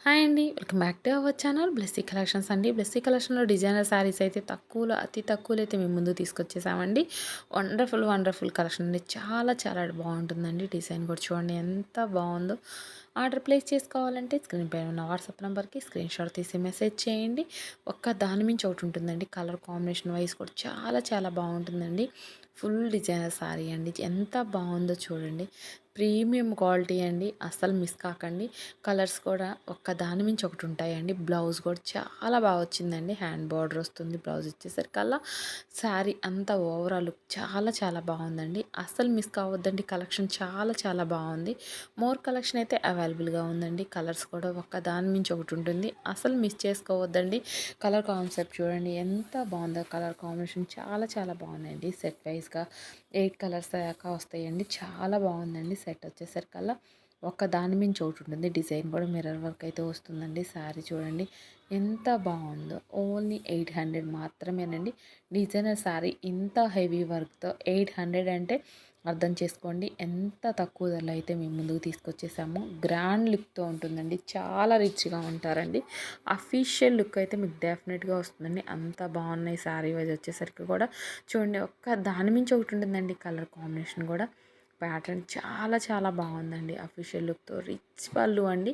Hi అండి. Welcome back to our channel Blessy collections అండి. బ్లెస్సీ కలెక్షన్‌లో డిజైనర్ శారీస్ అయితే అతి తక్కువలో అయితే మేము ముందుకు తీసుకొచ్చేసామండి. వండర్‌ఫుల్ కలెక్షన్ అండి. చాలా చాలా బాగుంటుందండి. డిజైన్ కూడా చూడండి ఎంత బాగుందో. ఆర్డర్ ప్లేస్ చేసుకోవాలంటే స్క్రీన్ పైన ఉన్న వాట్సాప్ నెంబర్‌కి స్క్రీన్ షాట్ తీసి మెసేజ్ చేయండి. ఒక్క దాని మించి ఒకటి ఉంటుందండి. కలర్ కాంబినేషన్ వైస్ కూడా చాలా చాలా బాగుంటుందండి. ఫుల్ డిజైనర్ శారీ అండి. ఎంత బాగుందో చూడండి. ప్రీమియం క్వాలిటీ అండి. అస్సలు మిస్ కాకండి. కలర్స్ కూడా ఒక్క దాని మించి ఒకటి ఉంటాయండి. బ్లౌజ్ కూడా చాలా బాగా వచ్చిందండి. హ్యాండ్ బార్డర్ వస్తుంది. బ్లౌజ్ ఇచ్చేసరికల్లా శారీ అంతా ఓవరాల్ లుక్ చాలా చాలా బాగుందండి. అస్సలు మిస్ కావద్దండి. కలెక్షన్ చాలా చాలా బాగుంది. మోర్ కలెక్షన్ అయితే అవైలబుల్గా ఉందండి. కలర్స్ కూడా ఒక్క దాని మించి ఒకటి ఉంటుంది. అసలు మిస్ చేసుకోవద్దండి. కలర్ కాన్సెప్ట్ చూడండి ఎంత బాగుందో. కలర్ కాంబినేషన్ చాలా చాలా బాగుందండి. సెట్ వైజ్గా 8 కలర్స్ దాకా వస్తాయండి. చాలా బాగుందండి. సెట్ వచ్చేసరికల్లా ఒక దాని మించి ఒకటి ఉంటుంది. డిజైన్ కూడా మిర్రర్ వర్క్ అయితే వస్తుందండి. శారీ చూడండి ఎంత బాగుందో. ఓన్లీ 800 మాత్రమేనండి. డిజైనర్ శారీ ఇంత హెవీ వర్క్తో 800 అంటే అర్థం చేసుకోండి ఎంత తక్కువ ధరలో అయితే మేము ముందుకు తీసుకొచ్చేసాము. గ్రాండ్ లుక్తో ఉంటుందండి. చాలా రిచ్గా ఉంటారండి. అఫీషియల్ లుక్ అయితే మీకు డెఫినెట్గా వస్తుందండి. అంత బాగున్నాయి. శారీ వైజ్ వచ్చేసరికి కూడా చూడండి ఒక్క దాని మించి ఒకటి ఉంటుందండి. కలర్ కాంబినేషన్ కూడా ప్యాటర్న్ చాలా చాలా బాగుందండి. అఫీషియల్ లుక్తో రిచ్ పళ్ళు అండి.